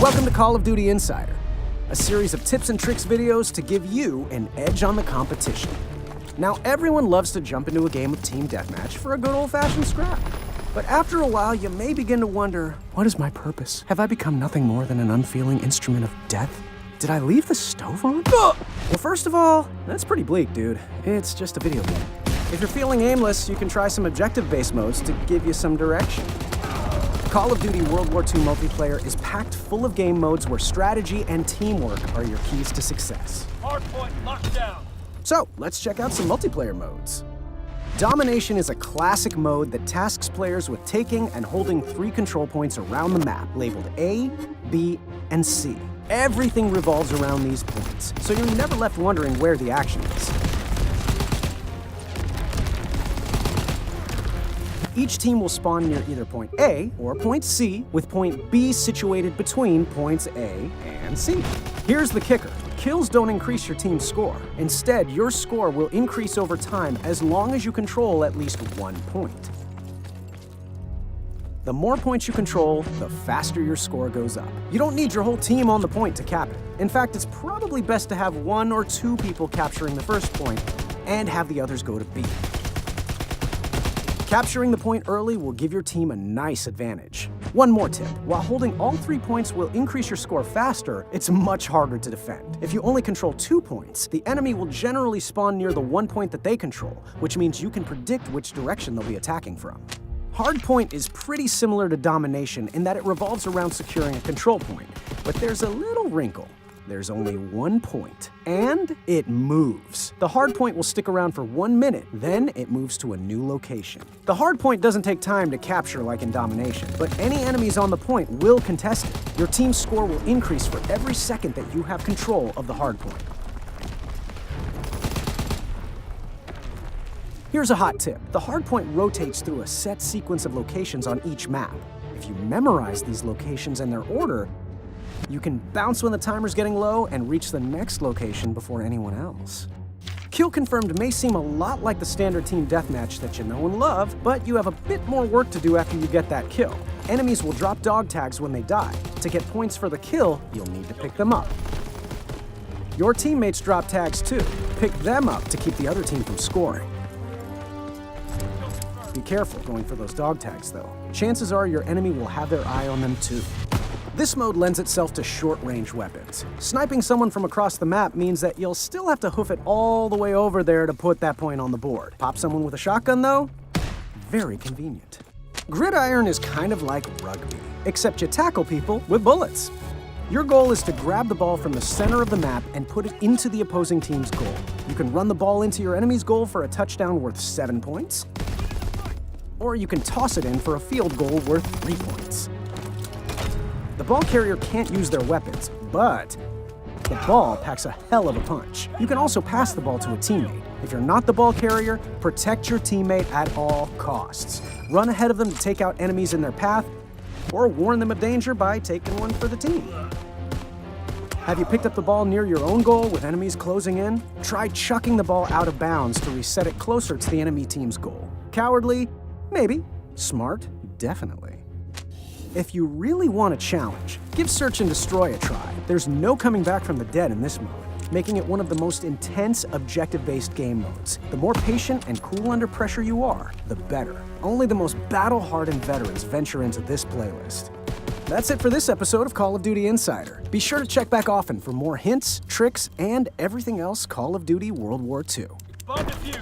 Welcome to Call of Duty Insider, a series of tips and tricks videos to give you an edge on the competition. Now, everyone loves to jump into a game of Team Deathmatch for a good old-fashioned scrap. But after a while, you may begin to wonder, what is my purpose? Have I become nothing more than an unfeeling instrument of death? Did I leave the stove on? Well, first of all, that's pretty bleak, dude. It's just a video game. If you're feeling aimless, you can try some objective-based modes to give you some direction. Call of Duty World War II Multiplayer is packed full of game modes where strategy and teamwork are your keys to success. Hardpoint locked down. So, let's check out some multiplayer modes. Domination is a classic mode that tasks players with taking and holding 3 control points around the map, labeled A, B, and C. Everything revolves around these points, so you're never left wondering where the action is. Each team will spawn near either point A or point C, with point B situated between points A and C. Here's the kicker. Kills don't increase your team's score. Instead, your score will increase over time as long as you control at least 1 point. The more points you control, the faster your score goes up. You don't need your whole team on the point to cap it. In fact, it's probably best to have 1 or 2 people capturing the first point and have the others go to B. Capturing the point early will give your team a nice advantage. One more tip. While holding all 3 points will increase your score faster, it's much harder to defend. If you only control 2 points, the enemy will generally spawn near the 1 point that they control, which means you can predict which direction they'll be attacking from. Hardpoint is pretty similar to Domination in that it revolves around securing a control point, but there's a little wrinkle. There's only 1 point, and it moves. The hardpoint will stick around for 1 minute, then it moves to a new location. The hardpoint doesn't take time to capture like in Domination, but any enemies on the point will contest it. Your team's score will increase for every second that you have control of the hardpoint. Here's a hot tip. The hardpoint rotates through a set sequence of locations on each map. If you memorize these locations and their order, you can bounce when the timer's getting low and reach the next location before anyone else. Kill confirmed may seem a lot like the standard Team Deathmatch that you know and love, but you have a bit more work to do after you get that kill. Enemies will drop dog tags when they die. To get points for the kill, you'll need to pick them up. Your teammates drop tags too. Pick them up to keep the other team from scoring. Be careful going for those dog tags though. Chances are your enemy will have their eye on them too. This mode lends itself to short-range weapons. Sniping someone from across the map means that you'll still have to hoof it all the way over there to put that point on the board. Pop someone with a shotgun though? Very convenient. Gridiron is kind of like rugby, except you tackle people with bullets. Your goal is to grab the ball from the center of the map and put it into the opposing team's goal. You can run the ball into your enemy's goal for a touchdown worth 7 points, or you can toss it in for a field goal worth 3 points. The ball carrier can't use their weapons, but the ball packs a hell of a punch. You can also pass the ball to a teammate. If you're not the ball carrier, protect your teammate at all costs. Run ahead of them to take out enemies in their path, or warn them of danger by taking one for the team. Have you picked up the ball near your own goal with enemies closing in? Try chucking the ball out of bounds to reset it closer to the enemy team's goal. Cowardly? Maybe. Smart? Definitely. If you really want a challenge, give Search and Destroy a try. There's no coming back from the dead in this mode, making it one of the most intense objective-based game modes. The more patient and cool under pressure you are, the better. Only the most battle-hardened veterans venture into this playlist. That's it for this episode of Call of Duty Insider. Be sure to check back often for more hints, tricks, and everything else Call of Duty World War II. Bomb defused.